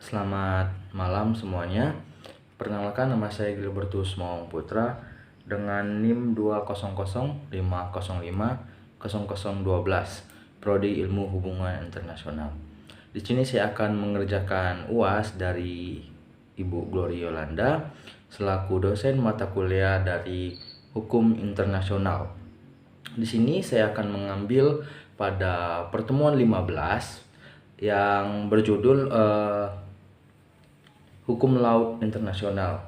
Selamat malam semuanya. Perkenalkan, nama saya Gilbertus Maung Putra dengan NIM 20050050012, Prodi Ilmu Hubungan Internasional. Di sini saya akan mengerjakan UAS dari Ibu Glory Yolanda selaku dosen mata kuliah dari Hukum Internasional. Di sini saya akan mengambil pada pertemuan 15 yang berjudul Hukum Laut Internasional.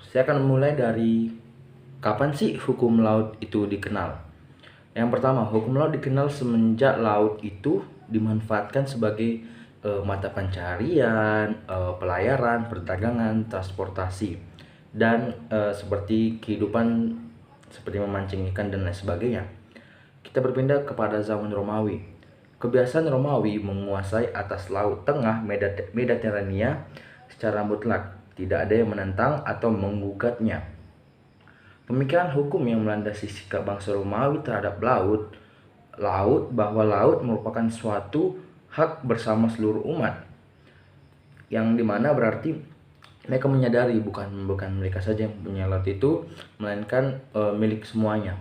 Saya akan mulai dari kapan sih hukum laut itu dikenal. Yang pertama, hukum laut dikenal semenjak laut itu dimanfaatkan sebagai mata pencaharian, pelayaran, perdagangan, transportasi, dan seperti kehidupan seperti memancing ikan dan lain sebagainya. Kita berpindah kepada zaman Romawi. Kebiasaan Romawi menguasai atas laut tengah Mediterania secara mutlak. Tidak ada yang menentang atau menggugatnya. Pemikiran hukum yang melandasi sikap bangsa Romawi terhadap laut bahwa laut merupakan suatu hak bersama seluruh umat. Yang dimana berarti mereka menyadari bukan mereka saja yang punya laut itu, melainkan milik semuanya.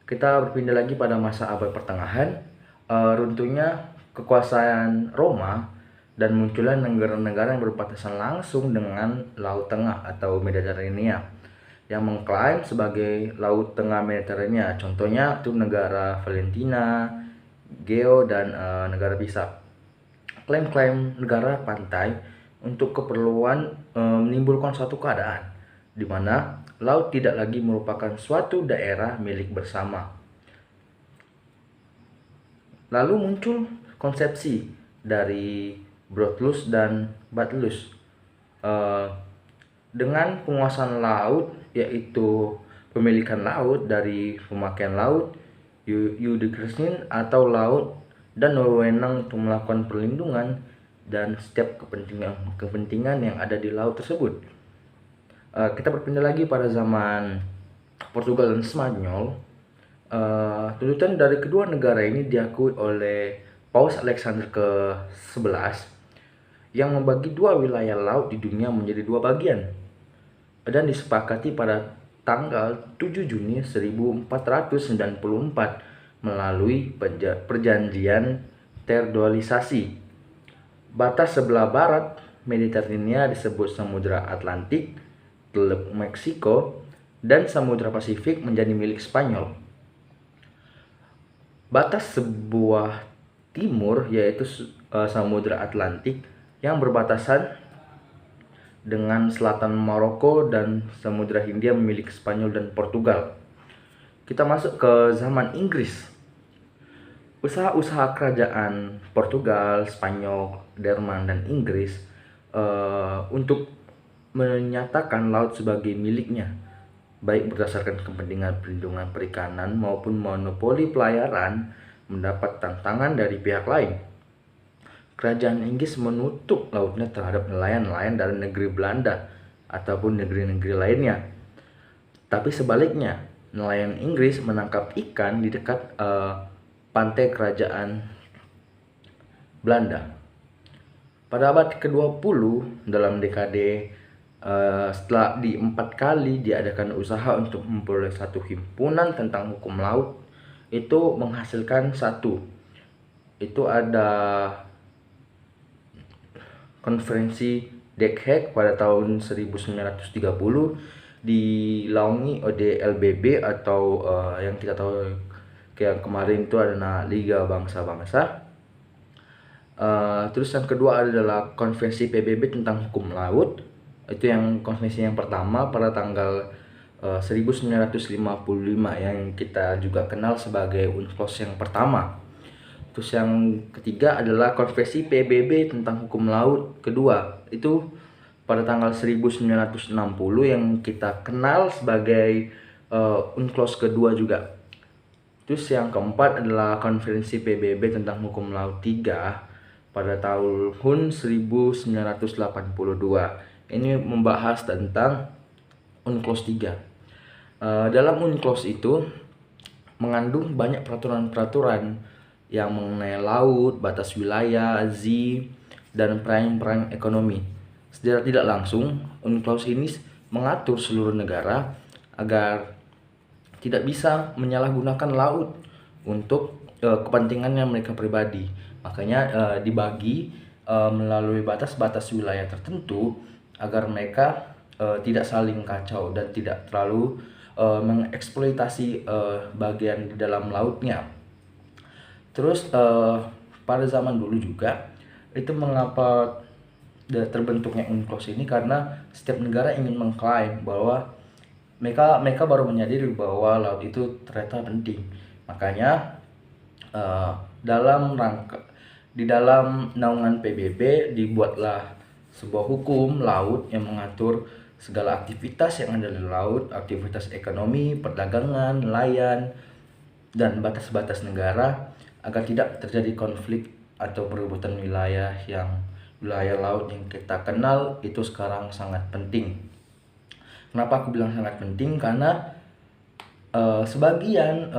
Kita berpindah lagi pada masa abad pertengahan. Runtuhnya kekuasaan Roma dan munculnya negara-negara yang berbatasan langsung dengan Laut Tengah atau Mediterania yang mengklaim sebagai Laut Tengah Mediterania. Contohnya itu negara Valentina, Geo, dan negara Pisa. Klaim-klaim negara pantai untuk keperluan menimbulkan suatu keadaan di mana laut tidak lagi merupakan suatu daerah milik bersama. Lalu muncul konsepsi dari Broadlus dan Batlus dengan penguasaan laut, yaitu pemilikan laut dari pemakaian laut, jurisdiction atau laut, dan wewenang untuk melakukan perlindungan dan setiap kepentingan yang ada di laut tersebut. Kita berpindah lagi pada zaman Portugal dan Spanyol. Tuntutan dari kedua negara ini diakui oleh Paus Alexander ke-11 yang membagi dua wilayah laut di dunia menjadi dua bagian dan disepakati pada tanggal 7 Juni 1494 melalui perjanjian terdualisasi. Batas sebelah barat Mediterania disebut Samudra Atlantik, Teluk Meksiko, dan Samudra Pasifik menjadi milik Spanyol. Batas sebelah timur yaitu Samudra Atlantik yang berbatasan dengan selatan Maroko dan Samudra Hindia milik Spanyol dan Portugal. Kita masuk ke zaman Inggris. Usaha-usaha kerajaan Portugal, Spanyol, Jerman, dan Inggris untuk menyatakan laut sebagai miliknya, baik berdasarkan kepentingan perlindungan perikanan maupun monopoli pelayaran, mendapat tantangan dari pihak lain. Kerajaan Inggris menutup lautnya terhadap nelayan-nelayan dari negeri Belanda ataupun negeri-negeri lainnya. Tapi sebaliknya, nelayan Inggris menangkap ikan di dekat pantai kerajaan Belanda. Pada abad ke-20, dalam dekade setelah di 4 kali diadakan usaha untuk memperoleh satu himpunan tentang hukum laut, itu menghasilkan satu. Itu ada konferensi The Hague pada tahun 1930 dilaungi oleh LBB atau yang kita tahu kayak kemarin itu adalah Liga Bangsa-Bangsa. Terus yang kedua adalah konvensi PBB tentang hukum laut. Itu yang konvensi yang pertama pada tanggal 1955 yang kita juga kenal sebagai UNCLOS yang pertama. Terus yang ketiga adalah konvensi PBB tentang hukum laut kedua. Itu pada tanggal 1960 yang kita kenal sebagai UNCLOS kedua juga. Terus yang keempat adalah konferensi PBB tentang hukum laut 3 pada tahun 1982. Ini membahas tentang UNCLOS 3. Dalam UNCLOS itu mengandung banyak peraturan-peraturan yang mengenai laut, batas wilayah, dan perang ekonomi. Secara tidak langsung, UNCLOS ini mengatur seluruh negara agar tidak bisa menyalahgunakan laut untuk kepentingannya mereka pribadi. Makanya dibagi melalui batas-batas wilayah tertentu agar mereka tidak saling kacau dan tidak terlalu mengeksploitasi bagian di dalam lautnya. Terus pada zaman dulu juga itu mengapa terbentuknya UNCLOS ini, karena setiap negara ingin mengklaim bahwa mereka baru menyadari bahwa laut itu ternyata penting. Makanya di dalam naungan PBB dibuatlah sebuah hukum laut yang mengatur segala aktivitas yang ada di laut, aktivitas ekonomi, perdagangan, nelayan, dan batas-batas negara agar tidak terjadi konflik atau perebutan wilayah laut yang kita kenal itu sekarang sangat penting. Kenapa aku bilang sangat penting? Karena sebagian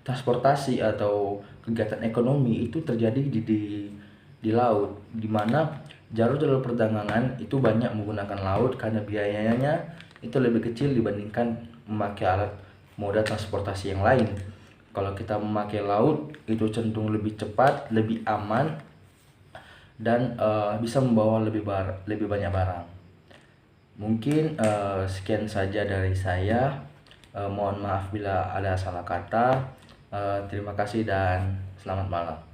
transportasi atau kegiatan ekonomi itu terjadi di laut, di mana jalur-jalur perdagangan itu banyak menggunakan laut karena biayanya itu lebih kecil dibandingkan memakai alat moda transportasi yang lain. Kalau kita memakai laut itu cenderung lebih cepat, lebih aman, dan bisa membawa lebih banyak barang. Mungkin sekian saja dari saya. Mohon maaf bila ada salah kata. Terima kasih dan selamat malam.